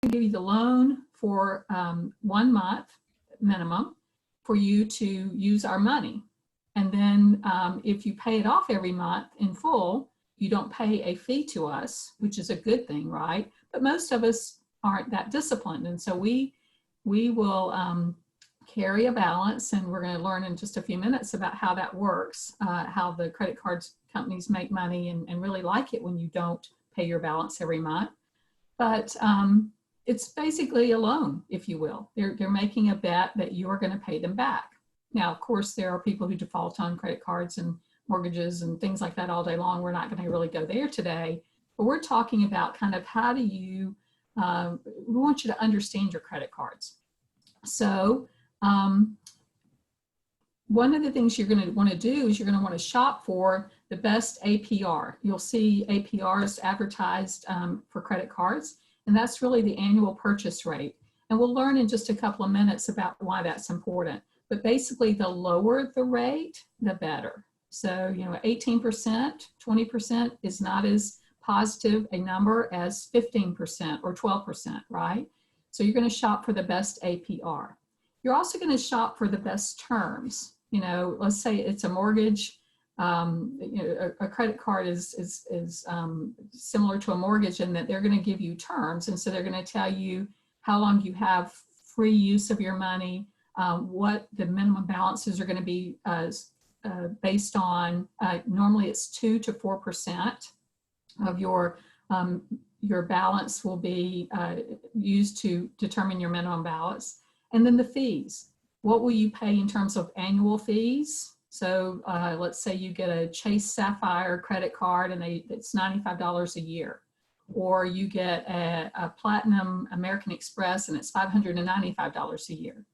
to give you the loan for 1 month minimum for you to use our money. And then if you pay it off every month in full, you don't pay a fee to us, which is a good thing, right? But most of us aren't that disciplined. And so we will carry a balance, and we're going to learn in just a few minutes about how that works, how the credit card companies make money and really like it when you don't pay your balance every month. But it's basically a loan, if you will. They're making a bet that you are going to pay them back. Now, of course, there are people who default on credit cards and mortgages and things like that all day long. We're not going to really go there today, but we're talking about kind of how do you, we want you to understand your credit cards. So one of the things you're going to want to do is you're going to want to shop for the best APR. You'll see APRs advertised for credit cards, and that's really the annual purchase rate. And we'll learn in just a couple of minutes about why that's important. But basically, the lower the rate, the better. So, 18%, 20% is not as positive a number as 15% or 12%, right? So you're going to shop for the best APR. You're also going to shop for the best terms. Let's say it's a mortgage. A credit card is similar to a mortgage in that they're going to give you terms. And so they're going to tell you how long you have free use of your money, what the minimum balances are going to be based on. Normally it's 2 to 4% of your balance will be used to determine your minimum balance. And then the fees. What will you pay in terms of annual fees? So let's say you get a Chase Sapphire credit card and it's $95 a year. Or you get a Platinum American Express and it's $595 a year.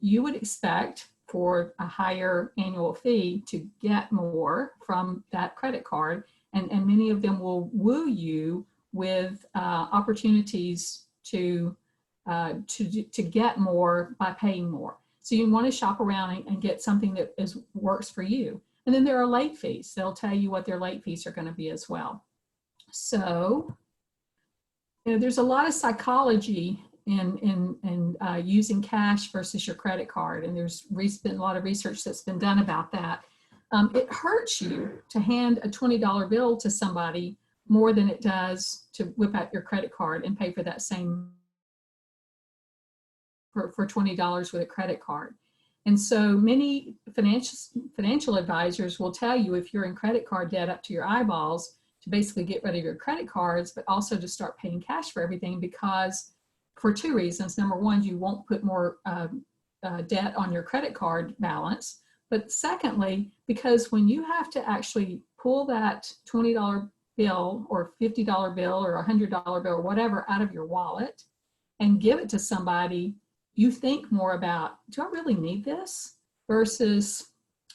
You would expect for a higher annual fee to get more from that credit card, and many of them will woo you with opportunities to get more by paying more. So you want to shop around and get something that works for you. And then there are late fees. They'll tell you what their late fees are going to be as well. So there's a lot of psychology in using cash versus your credit card, and there's been a lot of research that's been done about that. It hurts you to hand a $20 bill to somebody more than it does to whip out your credit card and pay for that same for $20 with a credit card. And so many financial advisors will tell you if you're in credit card debt up to your eyeballs to basically get rid of your credit cards, but also to start paying cash for everything, because for two reasons. Number one, you won't put more debt on your credit card balance. But secondly, because when you have to actually pull that $20 bill or $50 bill or $100 bill or whatever out of your wallet and give it to somebody, you think more about, do I really need this? Versus,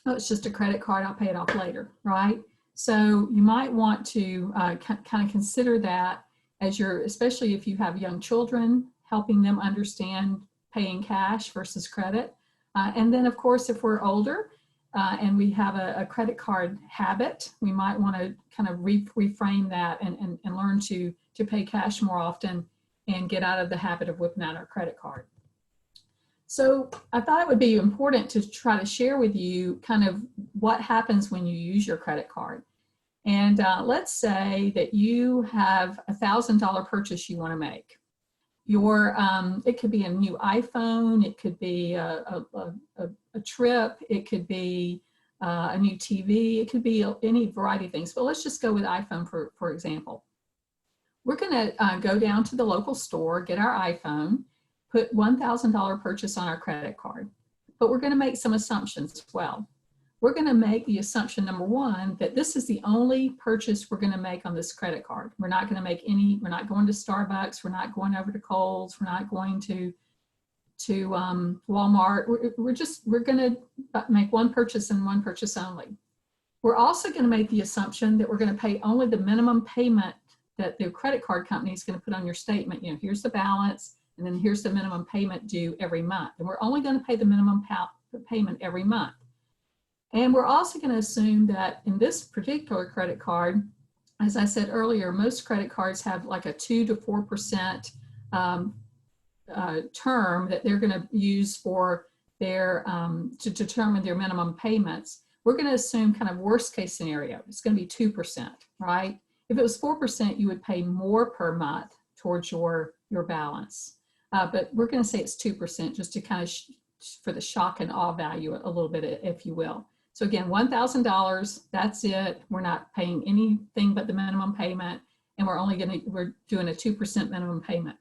oh, it's just a credit card, I'll pay it off later, right? So you might want to kind of consider that as especially if you have young children, helping them understand paying cash versus credit. And then of course, if we're older and we have a credit card habit, we might want to kind of reframe that and learn to pay cash more often and get out of the habit of whipping out our credit card. So I thought it would be important to try to share with you kind of what happens when you use your credit card. And let's say that you have a $1,000 purchase you want to make. It could be a new iPhone, it could be a trip, it could be a new TV, it could be any variety of things. But let's just go with iPhone for example. We're going to go down to the local store, get our iPhone, put $1,000 purchase on our credit card. But we're going to make some assumptions as well. We're going to make the assumption, number one, that this is the only purchase we're going to make on this credit card. We're not going to make we're not going to Starbucks, we're not going over to Kohl's, we're not going to Walmart. We're going to make one purchase and one purchase only. We're also going to make the assumption that we're going to pay only the minimum payment that the credit card company is going to put on your statement. Here's the balance, and then here's the minimum payment due every month. And we're only going to pay the minimum payment every month. And we're also going to assume that in this particular credit card, as I said earlier, most credit cards have like a 2 to 4% term that they're going to use for their to determine their minimum payments, we're going to assume kind of worst case scenario. It's going to be 2%, right? If it was 4%, you would pay more per month towards your balance. But we're going to say it's 2% just to kind of for the shock and awe value a little bit, if you will. So again, $1,000, that's it. We're not paying anything but the minimum payment, and we're doing a 2% minimum payment.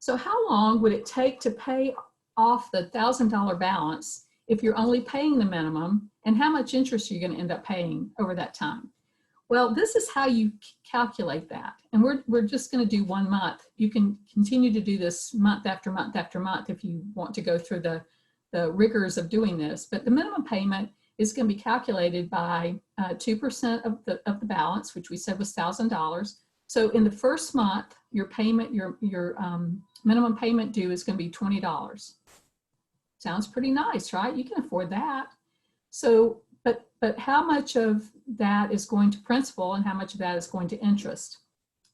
So how long would it take to pay off the $1,000 balance if you're only paying the minimum, and how much interest are you going to end up paying over that time? Well, this is how you calculate that. And we're just going to do 1 month. You can continue to do this month after month after month if you want to go through the rigors of doing this. But the minimum payment is going to be calculated by 2% of the balance, which we said was $1,000. So in the first month, your payment, your minimum payment due is going to be $20. Sounds pretty nice, right? You can afford that. So, but how much of that is going to principal and how much of that is going to interest?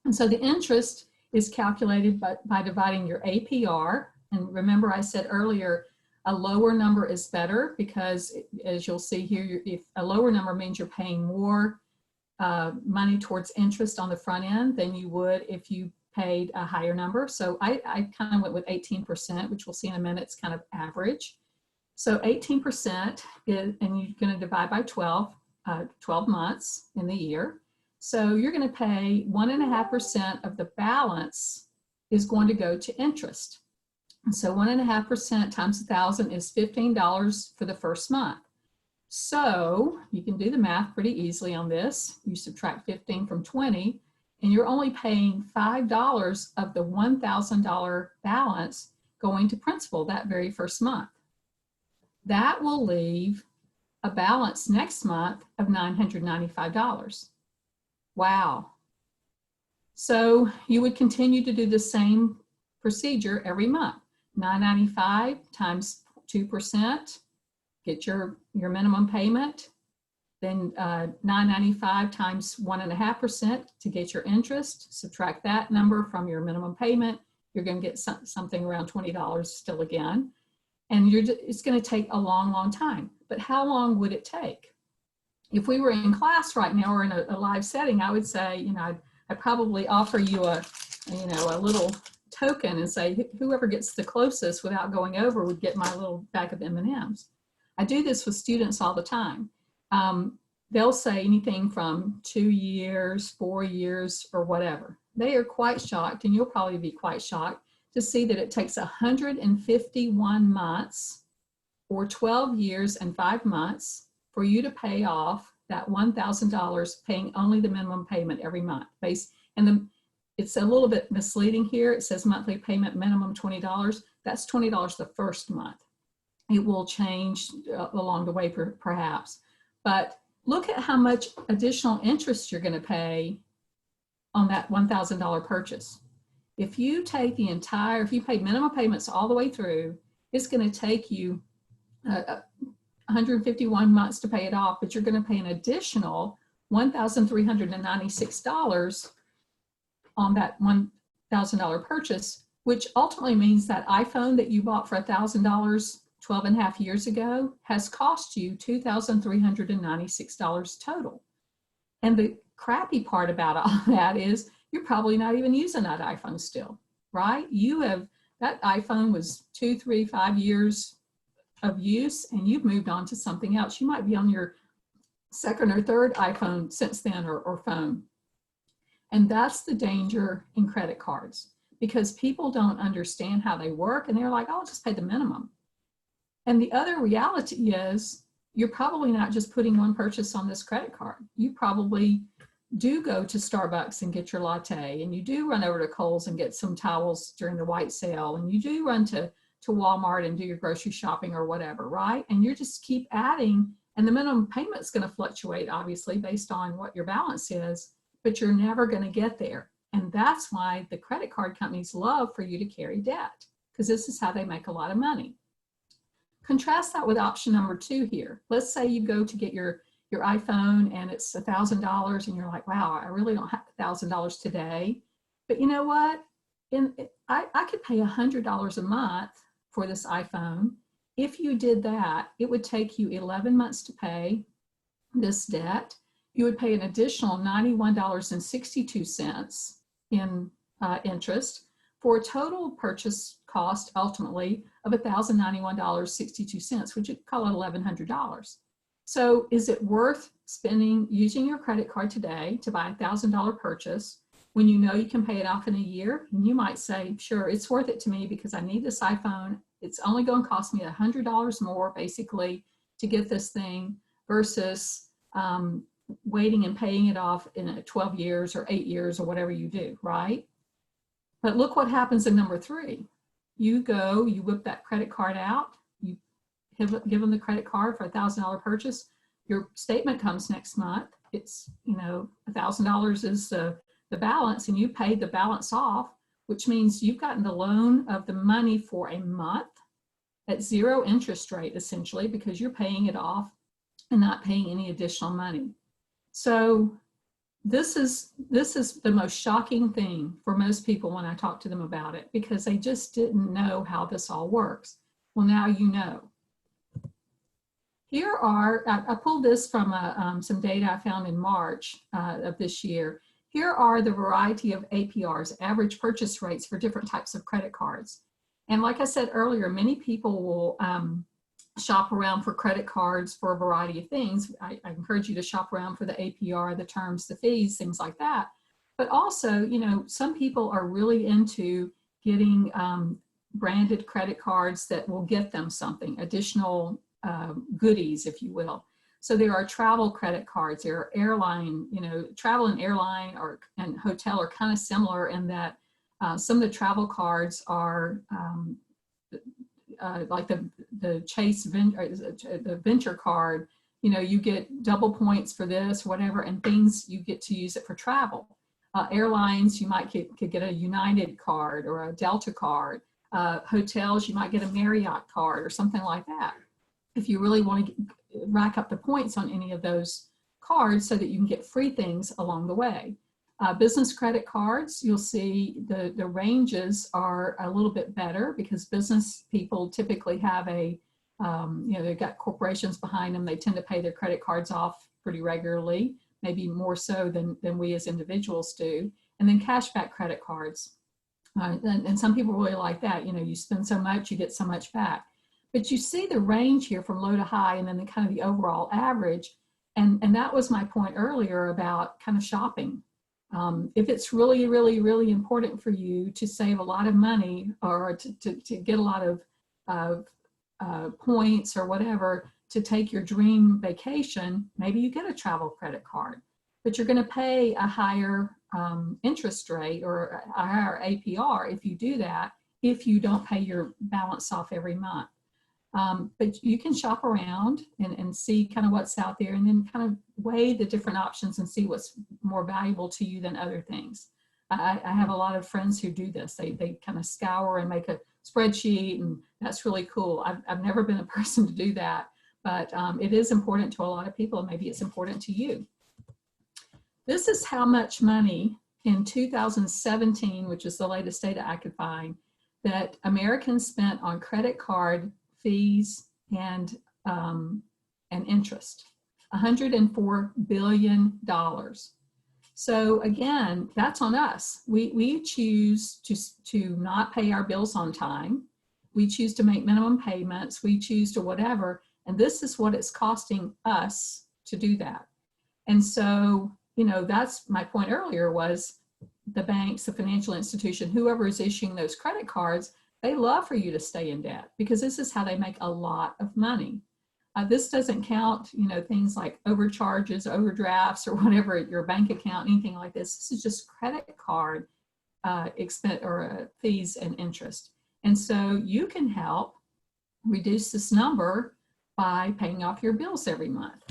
And so the interest is calculated by dividing your APR. And remember, I said earlier, a lower number is better because, as you'll see here, if a lower number means you're paying more money towards interest on the front end than you would if you paid a higher number. So I kind of went with 18%, which we'll see in a minute, it's kind of average. So 18% is, and you're going to divide by 12 months in the year. So you're going to pay 1.5% of the balance is going to go to interest. And so 1.5% times 1,000 is $15 for the first month. So you can do the math pretty easily on this. You subtract 15 from 20, and you're only paying $5 of the $1,000 balance going to principal that very first month. That will leave a balance next month of $995. Wow. So you would continue to do the same procedure every month. $995 times 2%, get your minimum payment. Then $995 times 1.5% to get your interest. Subtract that number from your minimum payment. You're going to get something around $20 still again. And it's going to take a long, long time. But how long would it take? If we were in class right now or in a live setting, I would say, I'd probably offer you a little token and say, whoever gets the closest without going over would get my little bag of M&Ms. I do this with students all the time. They'll say anything from 2 years, 4 years, or whatever. They are quite shocked, and you'll probably be quite shocked to see that it takes 151 months or 12 years and 5 months for you to pay off that $1,000 paying only the minimum payment every month. And it's a little bit misleading here. It says monthly payment minimum $20. That's $20 the first month. It will change along the way perhaps. But look at how much additional interest you're going to pay on that $1,000 purchase. If you take if you pay minimum payments all the way through, it's going to take you 151 months to pay it off, but you're going to pay an additional $1,396 on that $1,000 purchase, which ultimately means that iPhone that you bought for $1,000 12.5 years ago has cost you $2,396 total. And the crappy part about all that is you're probably not even using that iPhone still, right? That iPhone was 2, 3, 5 years of use, and you've moved on to something else. You might be on your second or third iPhone since then or phone. And that's the danger in credit cards, because people don't understand how they work, and they're like, oh, I'll just pay the minimum. And the other reality is you're probably not just putting one purchase on this credit card. You probably do go to Starbucks and get your latte, and you do run over to Kohl's and get some towels during the white sale, and you do run to Walmart and do your grocery shopping or whatever, right? And you just keep adding, and the minimum payment is going to fluctuate, obviously, based on what your balance is, but you're never going to get there. And that's why the credit card companies love for you to carry debt, because this is how they make a lot of money. Contrast that with option number 2 here. Let's say you go to get your iPhone and it's $1,000 and you're like, wow, I really don't have $1,000 today. But you know what? I could pay $100 a month for this iPhone. If you did that, it would take you 11 months to pay this debt. You would pay an additional $91.62 in interest for a total purchase cost ultimately of $1,091.62, which you'd call it $1,100. So is it worth using your credit card today to buy a $1,000 purchase when you know you can pay it off in a year? And you might say, sure, it's worth it to me because I need this iPhone. It's only going to cost me $100 more basically to get this thing versus waiting and paying it off in 12 years or 8 years or whatever you do, right? But look what happens in number 3. You whip that credit card out, you give them the credit card for a $1,000 purchase. Your statement comes next month. It's, $1,000 is the balance, and you paid the balance off, which means you've gotten the loan of the money for a month at 0 interest rate, essentially, because you're paying it off and not paying any additional money. So this is the most shocking thing for most people when I talk to them about it, because they just didn't know how this all works. Well, now you know. Here I pulled this from some data I found in March of this year. Here are the variety of APRs, average purchase rates for different types of credit cards. And like I said earlier, many people will shop around for credit cards for a variety of things. I encourage you to shop around for the APR, the terms, the fees, things like that. But also, some people are really into getting branded credit cards that will get them something, additional goodies, if you will. So there are travel credit cards, there are airline, travel and airline and hotel are kind of similar in that some of the travel cards are like the Chase the Venture card, you get double points for this, whatever, and things you get to use it for travel. Airlines, you might could get a United card or a Delta card. Hotels, you might get a Marriott card or something like that. If you really want to rack up the points on any of those cards so that you can get free things along the way. Business credit cards, you'll see the ranges are a little bit better because business people typically have they've got corporations behind them. They tend to pay their credit cards off pretty regularly, maybe more so than we as individuals do. And then cashback credit cards. And some people really like that. You spend so much, you get so much back. But you see the range here from low to high and then the kind of the overall average. And that was my point earlier about kind of shopping. If it's really, really, really important for you to save a lot of money or to get a lot of points or whatever to take your dream vacation, maybe you get a travel credit card, but you're going to pay a higher interest rate or a higher APR if you do that, if you don't pay your balance off every month. But you can shop around and see kind of what's out there and then kind of weigh the different options and see what's more valuable to you than other things. I have a lot of friends who do this. They kind of scour and make a spreadsheet, and that's really cool. I've never been a person to do that, but it is important to a lot of people, and maybe it's important to you. This is how much money in 2017, which is the latest data I could find, that Americans spent on credit card fees and interest, $104 billion. So again, that's on us. We choose to not pay our bills on time. We choose to make minimum payments. We choose to whatever, and this is what it's costing us to do that. And so, that's my point earlier was the banks, the financial institution, whoever is issuing those credit cards, they love for you to stay in debt because this is how they make a lot of money. This doesn't count, things like overcharges, overdrafts, or whatever at your bank account, anything like this. This is just credit card expense or fees and interest. And so you can help reduce this number by paying off your bills every month.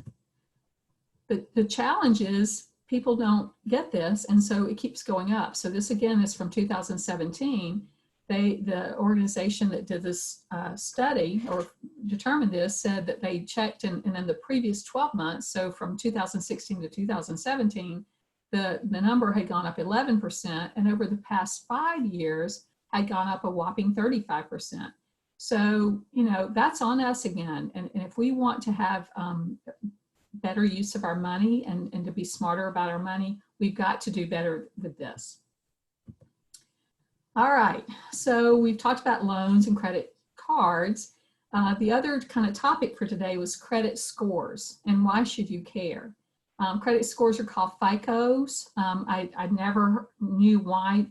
But the challenge is people don't get this, and so it keeps going up. So this again is from 2017. The organization that did this study or determined this said that they checked in the previous 12 months, so from 2016 to 2017, the number had gone up 11%, and over the past 5 years had gone up a whopping 35%. So, you know, that's on us again. And if we want to have better use of our money and to be smarter about our money, we've got to do better with this. All right, so we've talked about loans and credit cards. The other kind of topic for today was credit scores and why should you care? Credit scores are called FICOs. I never knew why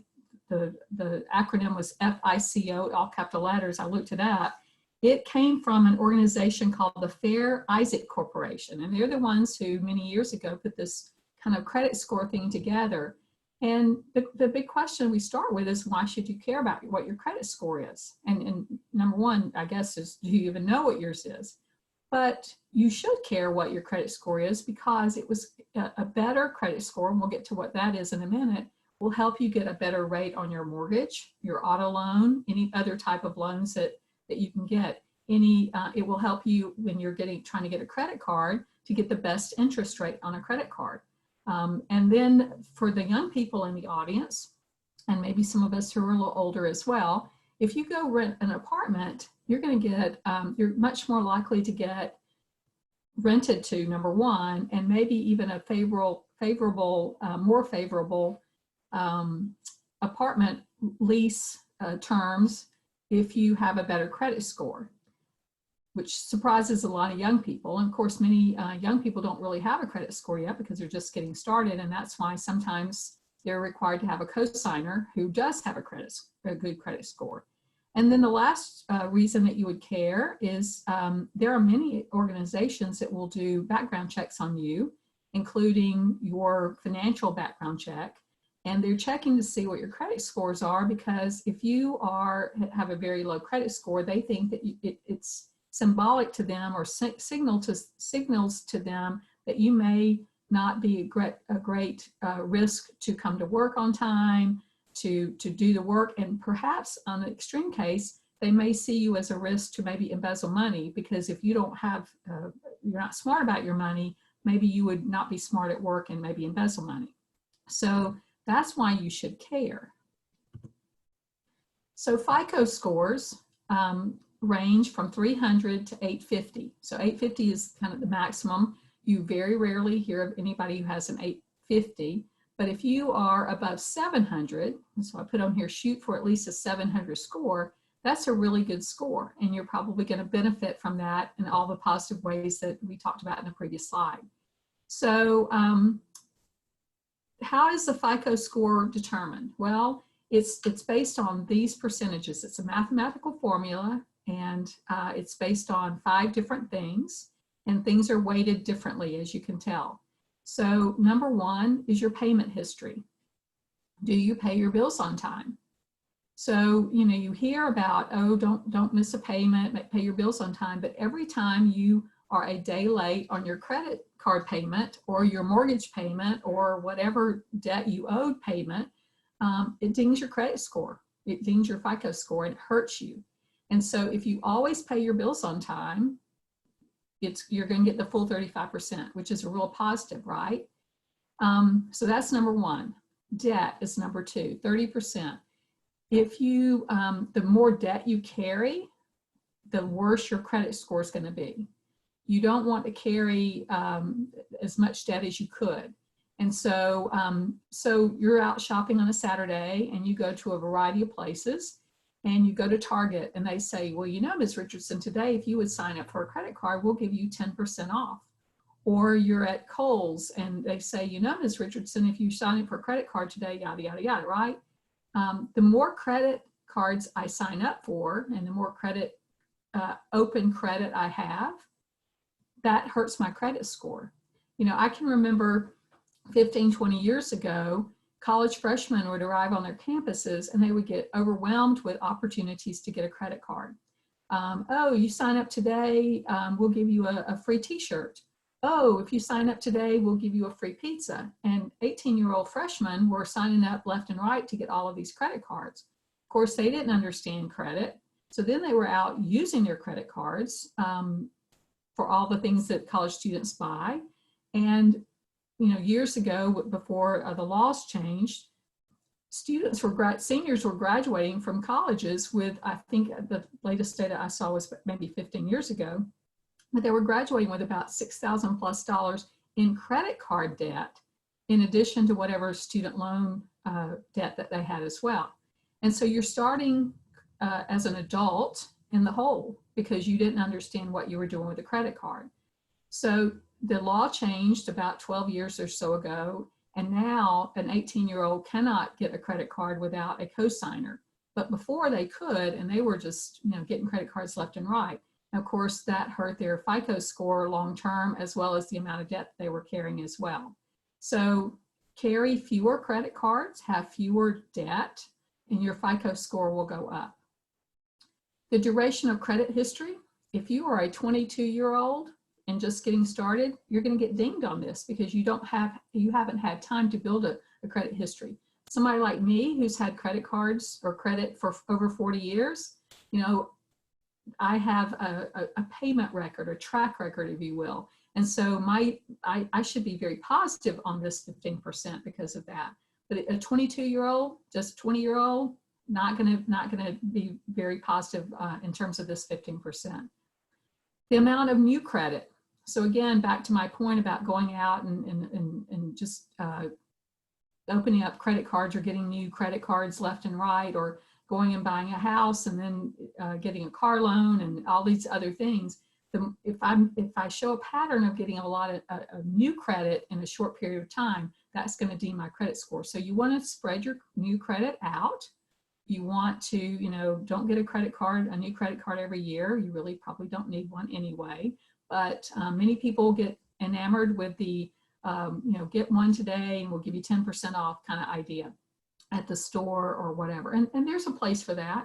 the acronym was FICO, all capital letters. I looked it up. It came from an organization called the Fair Isaac Corporation, and they're the ones who many years ago put this kind of credit score thing together. And the big question we start with is, why should you care about what your credit score is? And number one, I guess, is, do you even know what yours is? But you should care what your credit score is, because it was a better credit score, and we'll get to what that is in a minute, will help you get a better rate on your mortgage, your auto loan, any other type of loans that you can get. It will help you when you're trying to get a credit card to get the best interest rate on a credit card. And then for the young people in the audience, and maybe some of us who are a little older as well, if you go rent an apartment, you're going to get, you're much more likely to get rented to, number one, and maybe even a more favorable apartment lease terms if you have a better credit score, which surprises a lot of young people. And of course, many young people don't really have a credit score yet because they're just getting started. And that's why sometimes they're required to have a cosigner who does have a good credit score. And then the last reason that you would care is there are many organizations that will do background checks on you, including your financial background check. And they're checking to see what your credit scores are, because if you have a very low credit score, they think that it's symbolic to them, or signals to them that you may not be a great risk to come to work on time, to do the work, and perhaps on an extreme case, they may see you as a risk to maybe embezzle money, because if you don't have, you're not smart about your money, maybe you would not be smart at work and maybe embezzle money. So that's why you should care. So FICO scores range from 300 to 850. So 850 is kind of the maximum. You very rarely hear of anybody who has an 850, but if you are above 700, so I put on here, shoot for at least a 700 score, that's a really good score, and you're probably going to benefit from that in all the positive ways that we talked about in the previous slide. So how is the FICO score determined? Well, it's based on these percentages. It's a mathematical formula, and it's based on 5 different things, and things are weighted differently, as you can tell. So number one is your payment history. Do you pay your bills on time? So, you know, you hear about, oh, don't miss a payment, pay your bills on time, but every time you are a day late on your credit card payment or your mortgage payment or whatever debt you owed payment, it dings your credit score. It dings your FICO score, and it hurts you. And so if you always pay your bills on time, you're going to get the full 35%, which is a real positive, right? So that's number one. Debt is number two, 30%. If you, the more debt you carry, the worse your credit score is going to be. You don't want to carry as much debt as you could. And so, so you're out shopping on a Saturday, and you go to a variety of places, and you go to Target, and they say, well, you know, Ms. Richardson, today, if you would sign up for a credit card, we'll give you 10% off. Or you're at Kohl's, and they say, you know, Ms. Richardson, if you sign up for a credit card today, yada, yada, yada, right? The more credit cards I sign up for, and the more credit, open credit I have, that hurts my credit score. You know, I can remember 15, 20 years ago, college freshmen would arrive on their campuses, and they would get overwhelmed with opportunities to get a credit card. Oh, you sign up today, we'll give you a free t-shirt. Oh, if you sign up today, we'll give you a free pizza. And 18-year-old freshmen were signing up left and right to get all of these credit cards. Of course, they didn't understand credit. So then they were out using their credit cards for all the things that college students buy. And years ago, before the laws changed, seniors were graduating from colleges with, I think the latest data I saw was maybe 15 years ago, but they were graduating with about $6,000+ in credit card debt, in addition to whatever student loan debt that they had as well. And so you're starting as an adult in the hole because you didn't understand what you were doing with a credit card. So the law changed about 12 years or so ago, and now an 18-year-old cannot get a credit card without a cosigner. But before they could, and they were just getting credit cards left and right. And of course, that hurt their FICO score long-term, as well as the amount of debt they were carrying as well. So carry fewer credit cards, have fewer debt, and your FICO score will go up. The duration of credit history. If you are a 22-year-old and just getting started, you're going to get dinged on this because you haven't had time to build a credit history. Somebody like me who's had credit cards or credit for over 40 years, I have a payment record, a track record, if you will. And so I should be very positive on this 15% because of that. But a 22-year-old, just 20-year-old, not gonna be very positive in terms of this 15%. The amount of new credit. So again, back to my point about going out and just opening up credit cards or getting new credit cards left and right, or going and buying a house and then getting a car loan and all these other things. If I show a pattern of getting a lot of new credit in a short period of time, that's going to deem my credit score. So you want to spread your new credit out. You want to, don't get a new credit card every year. You really probably don't need one anyway. But many people get enamored with the, get one today and we'll give you 10% off kind of idea at the store or whatever. And there's a place for that.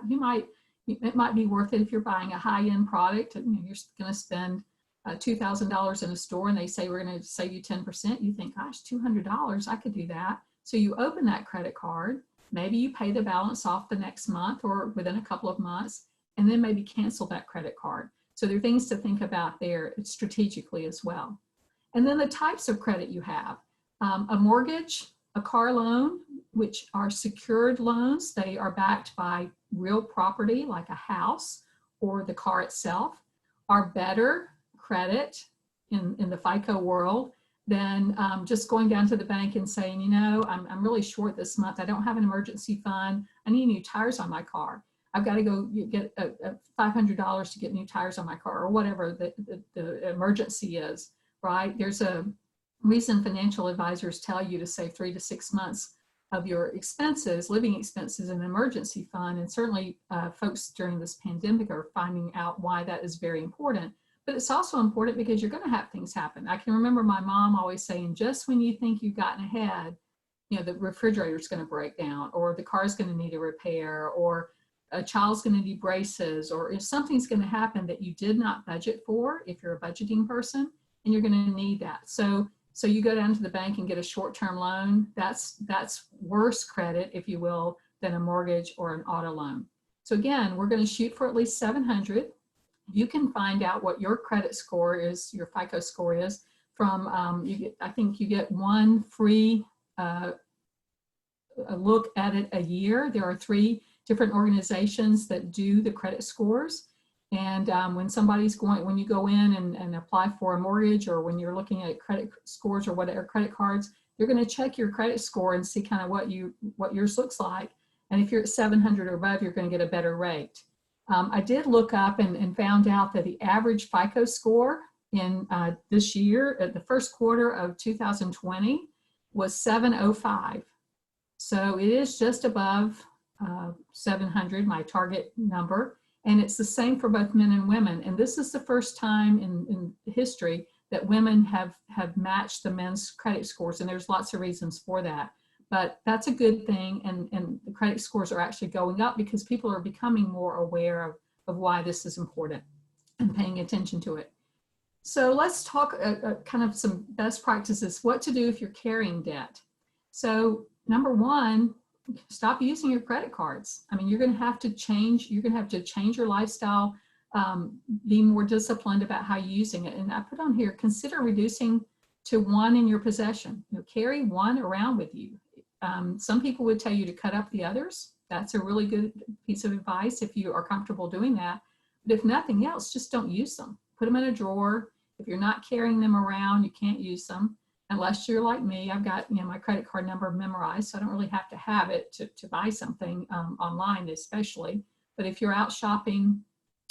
It might be worth it if you're buying a high-end product. You're going to spend $2,000 in a store and they say we're going to save you 10%. You think, gosh, $200, I could do that. So you open that credit card. Maybe you pay the balance off the next month or within a couple of months, and then maybe cancel that credit card. So there are things to think about there strategically as well. And then the types of credit you have. A mortgage, a car loan, which are secured loans. They are backed by real property like a house or the car itself, are better credit in the FICO world than just going down to the bank and saying, I'm really short this month. I don't have an emergency fund. I need new tires on my car. I've got to go get $500 to get new tires on my car, or whatever the emergency is, right? There's a reason financial advisors tell you to save 3 to 6 months of your expenses, living expenses, in an emergency fund. And certainly folks during this pandemic are finding out why that is very important. But it's also important because you're going to have things happen. I can remember my mom always saying, just when you think you've gotten ahead, the refrigerator's going to break down, or the car's going to need a repair, or a child's going to need braces, or if something's going to happen that you did not budget for, if you're a budgeting person, and you're going to need that. So you go down to the bank and get a short-term loan. That's worse credit, if you will, than a mortgage or an auto loan. So again, we're going to shoot for at least 700. You can find out what your credit score is, your FICO score is, from, I think you get one free look at it a year. There are 3 different organizations that do the credit scores. And when you go in and apply for a mortgage, or when you're looking at credit scores or whatever, credit cards, you're going to check your credit score and see kind of what yours looks like. And if you're at 700 or above, you're going to get a better rate. I did look up and found out that the average FICO score in this year, at the first quarter of 2020, was 705. So it is just above 700, my target number. And it's the same for both men and women. And this is the first time in history that women have matched the men's credit scores. And there's lots of reasons for that. But that's a good thing. And the credit scores are actually going up because people are becoming more aware of why this is important and paying attention to it. So let's talk kind of some best practices, what to do if you're carrying debt. So number one, stop using your credit cards. I mean, you're going to have to change your lifestyle, be more disciplined about how you're using it. And I put on here, consider reducing to one in your possession. Carry one around with you. Some people would tell you to cut up the others. That's a really good piece of advice if you are comfortable doing that. But if nothing else, just don't use them. Put them in a drawer. If you're not carrying them around, you can't use them. Unless you're like me, I've got my credit card number memorized, so I don't really have to have it to buy something online especially. But if you're out shopping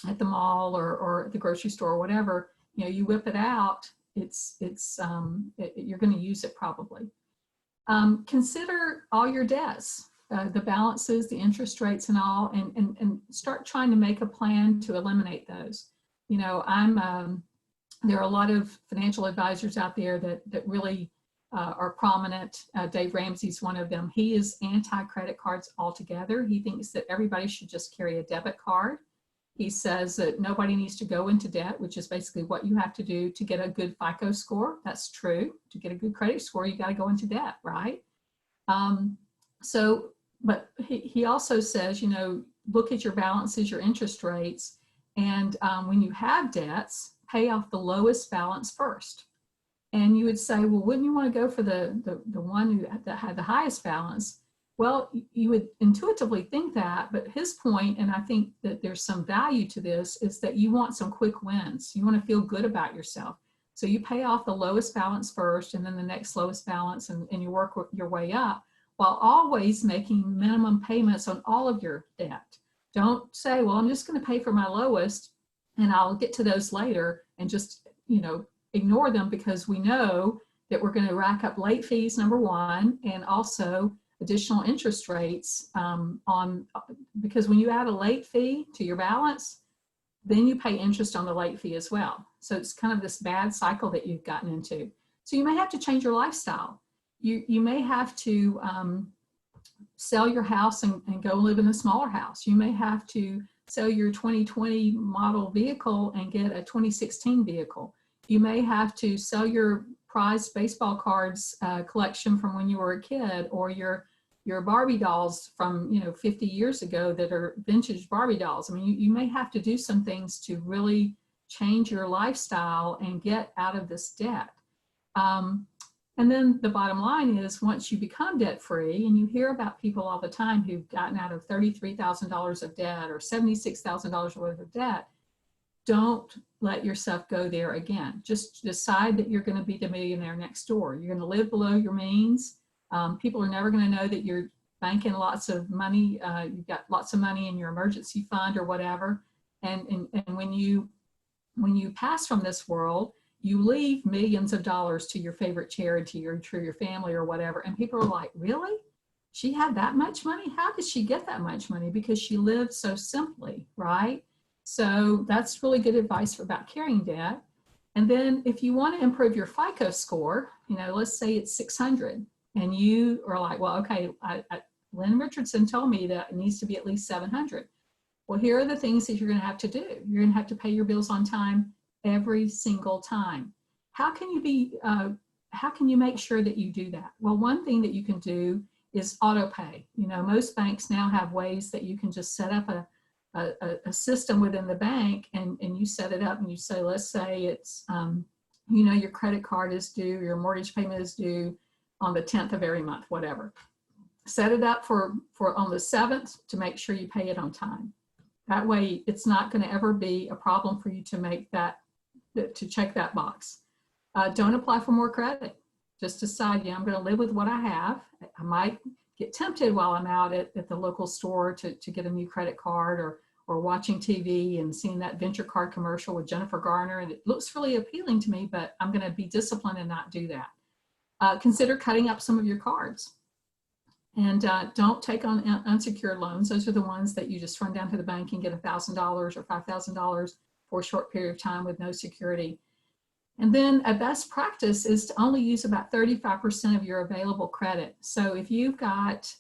at the mall or at the grocery store or whatever, you whip it out, you're going to use it probably. Consider all your debts, the balances, the interest rates and all, and start trying to make a plan to eliminate those. There are a lot of financial advisors out there that really are prominent. Dave Ramsey's one of them. He is anti-credit cards altogether. He thinks that everybody should just carry a debit card. He says that nobody needs to go into debt, which is basically what you have to do to get a good FICO score. That's true. To get a good credit score, you got to go into debt, right? But he also says, look at your balances, your interest rates, and when you have debts, pay off the lowest balance first. And you would say, well, wouldn't you want to go for the one that had the highest balance? Well, you would intuitively think that, but his point, and I think that there's some value to this, is that you want some quick wins. You want to feel good about yourself. So you pay off the lowest balance first and then the next lowest balance, and you work your way up while always making minimum payments on all of your debt. Don't say, well, I'm just going to pay for my lowest and I'll get to those later, and just, ignore them, because we know that we're going to rack up late fees, number one, and also additional interest rates because when you add a late fee to your balance, then you pay interest on the late fee as well. So it's kind of this bad cycle that you've gotten into. So you may have to change your lifestyle. You may have to sell your house and go live in a smaller house. You may have to sell your 2020 model vehicle and get a 2016 vehicle. You may have to sell your prized baseball cards collection from when you were a kid, or your Barbie dolls from 50 years ago that are vintage Barbie dolls. I mean, you may have to do some things to really change your lifestyle and get out of this debt. And then the bottom line is, once you become debt free, and you hear about people all the time who've gotten out of $33,000 of debt or $76,000 worth of debt, don't let yourself go there again. Just decide that you're going to be the millionaire next door. You're going to live below your means. People are never going to know that you're banking lots of money. You've got lots of money in your emergency fund or whatever. And when you pass from this world, you leave millions of dollars to your favorite charity or to your family or whatever. And people are like, really? She had that much money? How did she get that much money? Because she lived so simply, right? So that's really good advice about carrying debt. And then if you want to improve your FICO score, let's say it's 600, and you are like, well, okay, Lynne Richardson told me that it needs to be at least 700. Well, here are the things that you're going to have to do. You're going to have to pay your bills on time every single time. How can you make sure that you do that? Well, one thing that you can do is auto pay. Most banks now have ways that you can just set up a system within the bank, and you set it up and you say, let's say it's, your credit card is due, your mortgage payment is due on the 10th of every month, whatever. Set it up for on the 7th to make sure you pay it on time. That way it's not going to ever be a problem for you to check that box. Don't apply for more credit. Just decide, I'm going to live with what I have. I might get tempted while I'm out at the local store to get a new credit card, or watching TV and seeing that venture card commercial with Jennifer Garner, and it looks really appealing to me, but I'm going to be disciplined and not do that. Consider cutting up some of your cards. And don't take on unsecured loans. Those are the ones that you just run down to the bank and get $1,000 or $5,000 for a short period of time with no security. And then a best practice is to only use about 35% of your available credit. So if you've got,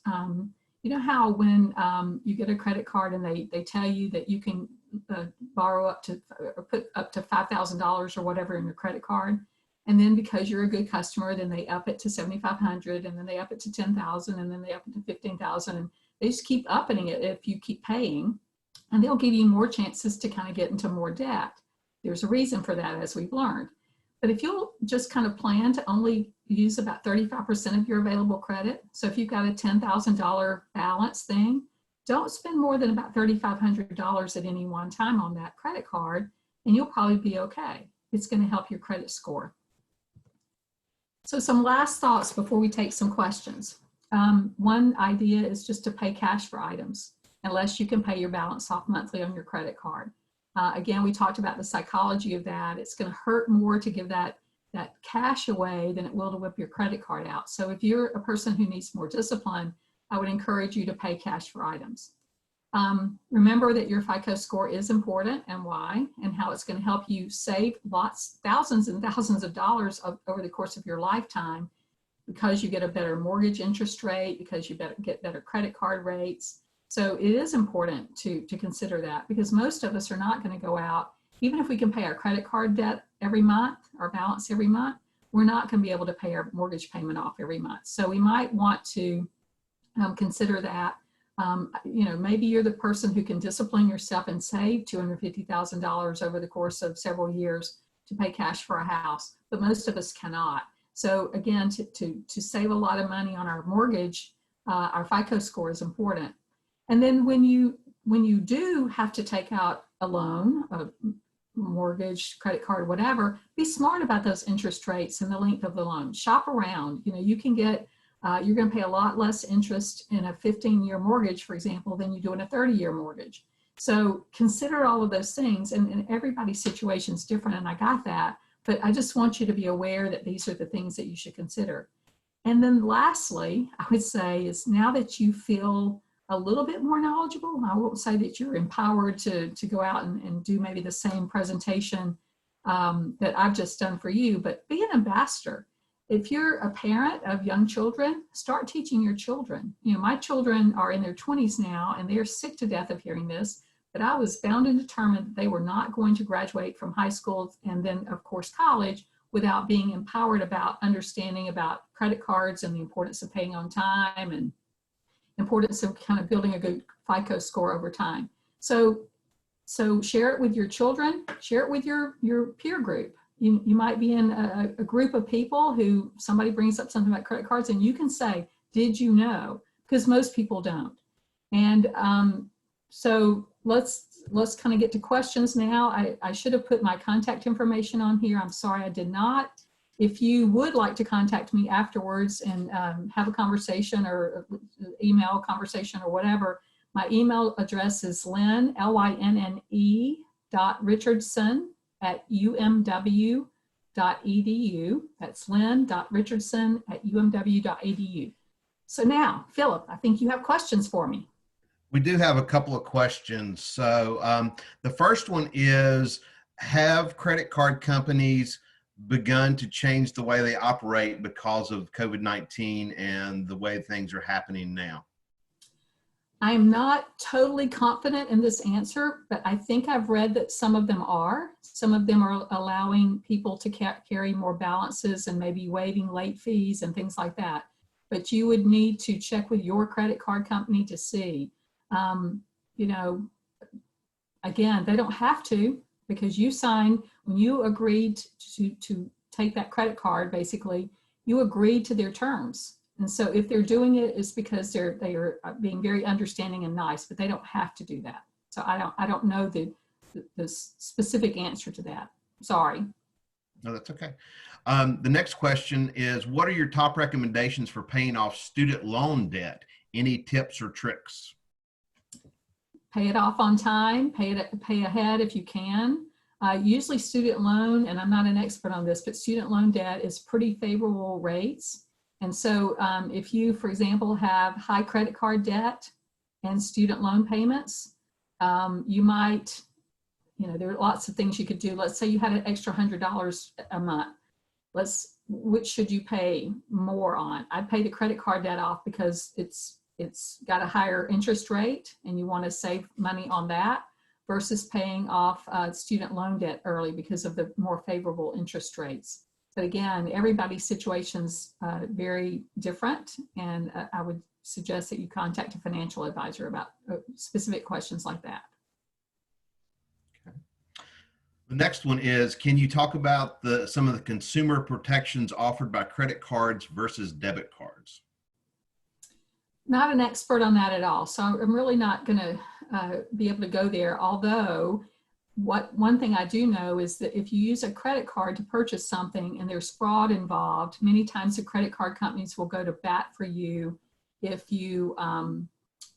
you know how when you get a credit card and they tell you that you can borrow up to, or put up to $5,000 or whatever in your credit card, and then because you're a good customer, then they up it to $7,500, and then they up it to $10,000, and then they up it to $15,000, and they just keep upping it if you keep paying, and they'll give you more chances to kind of get into more debt. There's a reason for that, as we've learned. But if you'll just kind of plan to only use about 35% of your available credit, so if you've got a $10,000 balance thing, don't spend more than about $3,500 at any one time on that credit card, and you'll probably be okay. It's going to help your credit score. So some last thoughts before we take some questions. One idea is just to pay cash for items, unless you can pay your balance off monthly on your credit card. Again, we talked about the psychology of that. It's going to hurt more to give that cash away than it will to whip your credit card out. So if you're a person who needs more discipline, I would encourage you to pay cash for items. Remember that your FICO score is important and why, and how it's going to help you save thousands and thousands of dollars over the course of your lifetime, because you get a better mortgage interest rate, because you get better credit card rates. So it is important to consider that, because most of us are not going to go out, even if we can pay our credit card debt every month, our balance every month, we're not going to be able to pay our mortgage payment off every month. So we might want to consider that. Maybe you're the person who can discipline yourself and save $250,000 over the course of several years to pay cash for a house, but most of us cannot. So again, to save a lot of money on our mortgage, our FICO score is important. And then when you do have to take out a loan, a mortgage, credit card, whatever, be smart about those interest rates and the length of the loan. Shop around. You can get, you're going to pay a lot less interest in a 15-year mortgage, for example, than you do in a 30-year mortgage. So consider all of those things, and everybody's situation is different, and I got that, but I just want you to be aware that these are the things that you should consider. And then lastly, I would say is, now that you feel a little bit more knowledgeable, I won't say that you're empowered to go out and do maybe the same presentation that I've just done for you, but be an ambassador. If you're a parent of young children, start teaching your children. My children are in their 20s now, and they're sick to death of hearing this, but I was bound and determined that they were not going to graduate from high school and then, of course, college without being empowered about understanding about credit cards and the importance of paying on time and importance of kind of building a good FICO score over time. So share it with your children, share it with your peer group. You might be in a group of people who somebody brings up something about credit cards, and you can say, did you know? Because most people don't. And so let's kind of get to questions now. I should have put my contact information on here. I'm sorry I did not. If you would like to contact me afterwards and have a conversation or email conversation or whatever, my email address is Lynne, L-Y-N-N-E .richardson@umw.edu. That's lynn.richardson@umw.edu. So now, Philip, I think you have questions for me. We do have a couple of questions. So the first one is, have credit card companies begun to change the way they operate because of COVID-19 and the way things are happening now? I'm not totally confident in this answer, but I think I've read that some of them are. Some of them are allowing people to carry more balances and maybe waiving late fees and things like that. But you would need to check with your credit card company to see. Again, they don't have to, because you signed, when you agreed to take that credit card, basically, you agreed to their terms. And so if they're doing it, it's because they are being very understanding and nice, but they don't have to do that. So I don't know the specific answer to that. Sorry. No, that's okay. The next question is, what are your top recommendations for paying off student loan debt? Any tips or tricks? Pay it off on time, pay ahead if you can. Usually student loan, and I'm not an expert on this, but student loan debt is pretty favorable rates. And so if you, for example, have high credit card debt and student loan payments, you might, there are lots of things you could do. Let's say you had an extra $100 a month. Which should you pay more on? I'd pay the credit card debt off because it's got a higher interest rate and you want to save money on that, versus paying off student loan debt early because of the more favorable interest rates. But again, everybody's situation's very different, and I would suggest that you contact a financial advisor about specific questions like that. The next one is, can you talk about some of the consumer protections offered by credit cards versus debit cards? Not an expert on that at all, so I'm really not going to be able to go there. Although, one thing I do know is that if you use a credit card to purchase something and there's fraud involved, many times the credit card companies will go to bat for you if you,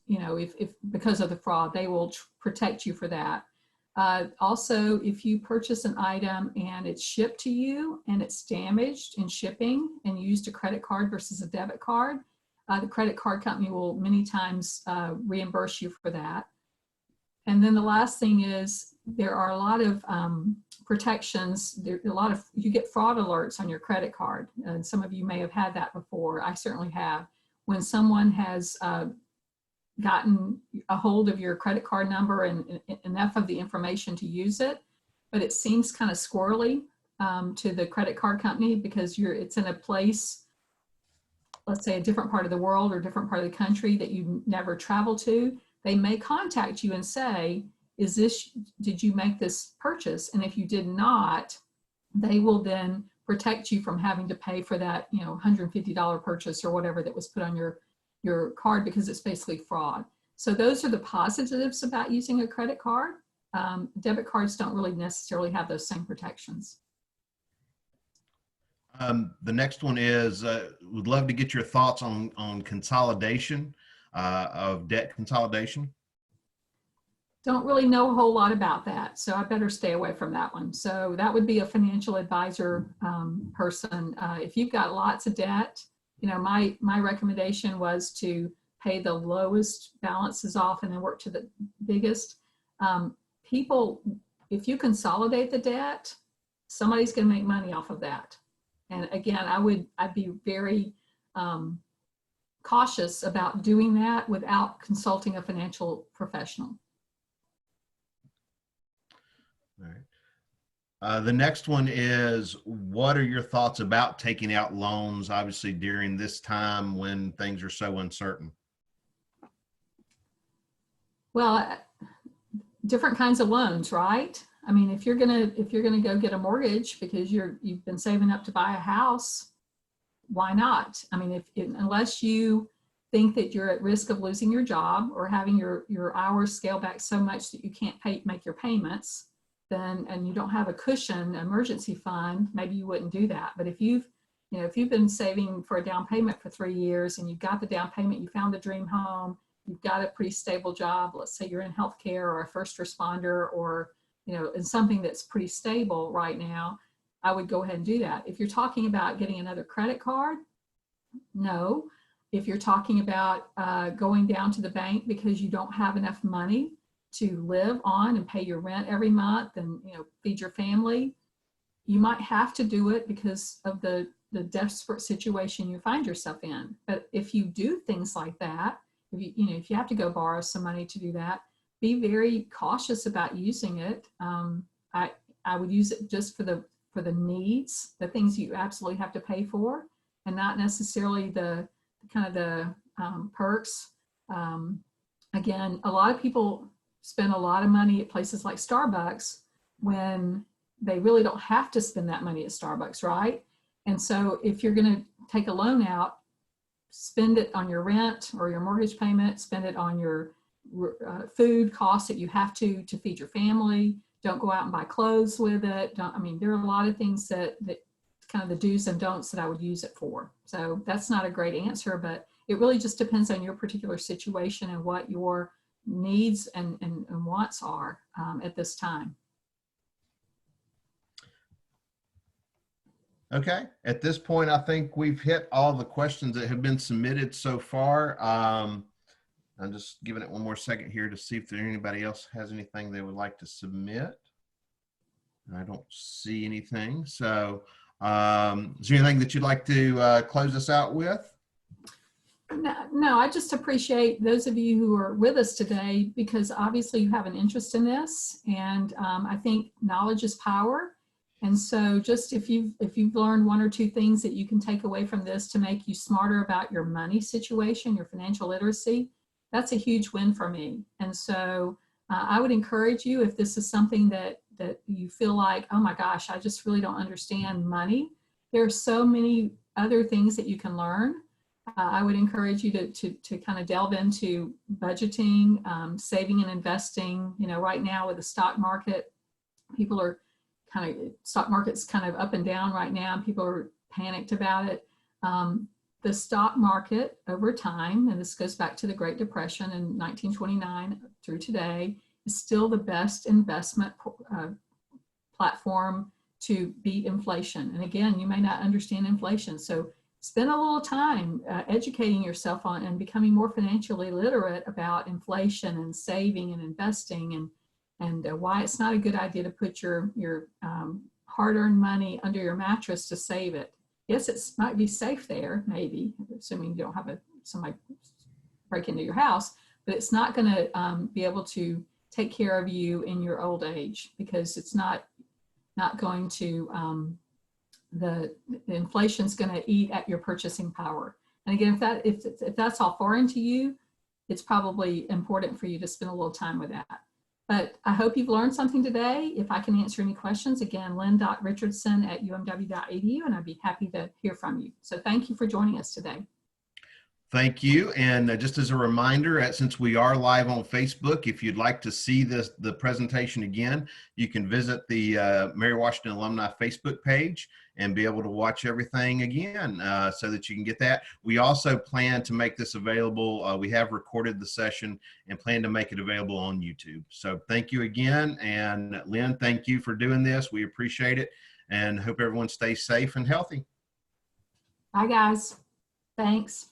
if because of the fraud, they will protect you for that. Also, if you purchase an item and it's shipped to you and it's damaged in shipping and you used a credit card versus a debit card, the credit card company will many times reimburse you for that. And then the last thing is there are a lot of protections. You get fraud alerts on your credit card. And some of you may have had that before. I certainly have. When someone has gotten a hold of your credit card number and enough of the information to use it, but it seems kind of squirrely to the credit card company because it's in a place, let's say a different part of the world or different part of the country that you never travel to. They may contact you and say, did you make this purchase? And if you did not, they will then protect you from having to pay for that, $150 purchase or whatever that was put on your card, because it's basically fraud. So those are the positives about using a credit card. Debit cards don't really necessarily have those same protections. The next one is, would love to get your thoughts on consolidation, of debt consolidation. Don't really know a whole lot about that, so I better stay away from that one. So that would be a financial advisor person. If you've got lots of debt, my recommendation was to pay the lowest balances off and then work to the biggest. If you consolidate the debt, somebody's going to make money off of that. And again, I'd be very cautious about doing that without consulting a financial professional. All right. The next one is, what are your thoughts about taking out loans, obviously during this time when things are so uncertain? Well, different kinds of loans, right? I mean, if you're gonna go get a mortgage because you've been saving up to buy a house, why not? I mean, unless you think that you're at risk of losing your job or having your hours scale back so much that you can't make your payments, and you don't have a cushion, emergency fund, maybe you wouldn't do that. But if you've been saving for a down payment for 3 years and you've got the down payment, you found the dream home, you've got a pretty stable job, let's say you're in healthcare or a first responder or in something that's pretty stable right now, I would go ahead and do that. If you're talking about getting another credit card, no. If you're talking about going down to the bank because you don't have enough money to live on and pay your rent every month and feed your family, you might have to do it because of the desperate situation you find yourself in. But if you do things like that, if you have to go borrow some money to do that, be very cautious about using it. I would use it just for the needs, the things you absolutely have to pay for, and not necessarily the perks. Again, a lot of people spend a lot of money at places like Starbucks when they really don't have to spend that money at Starbucks, right? And so if you're going to take a loan out, spend it on your rent or your mortgage payment, spend it on your food costs that you have to feed your family. Don't go out and buy clothes with it. There are a lot of things that kind of the do's and don'ts that I would use it for. So that's not a great answer, but it really just depends on your particular situation and what your needs and wants are at this time. Okay. At this point, I think we've hit all the questions that have been submitted so far. I'm just giving it one more second here to see if anybody else has anything they would like to submit. I don't see anything. So is there anything that you'd like to close us out with? No, I just appreciate those of you who are with us today, because obviously you have an interest in this, and I think knowledge is power. And so just if you've learned one or two things that you can take away from this to make you smarter about your money situation, your financial literacy, that's a huge win for me. And so I would encourage you, if this is something that that you feel like, oh my gosh, I just really don't understand money, there are so many other things that you can learn. I would encourage you to kind of delve into budgeting, saving and investing. You know, right now with the stock market, people are stock market's kind of up and down right now, and people are panicked about it. The stock market over time, and this goes back to the Great Depression in 1929 through today, is still the best investment platform to beat inflation. And again, you may not understand inflation, so spend a little time educating yourself on and becoming more financially literate about inflation and saving and investing, and why it's not a good idea to put your hard-earned money under your mattress to save it. Yes, it might be safe there, maybe, assuming you don't have somebody break into your house, but it's not going to be able to take care of you in your old age, because it's not going to, the inflation's going to eat at your purchasing power. And again, if that's all foreign to you, it's probably important for you to spend a little time with that. But I hope you've learned something today. If I can answer any questions, again, lynne.richardson@umw.edu, and I'd be happy to hear from you. So thank you for joining us today. Thank you. And just as a reminder, since we are live on Facebook, if you'd like to see the presentation again, you can visit the Mary Washington Alumni Facebook page and be able to watch everything again so that you can get that. We also plan to make this available. We have recorded the session and plan to make it available on YouTube. So thank you again. And Lynn, thank you for doing this. We appreciate it and hope everyone stays safe and healthy. Bye, guys. Thanks.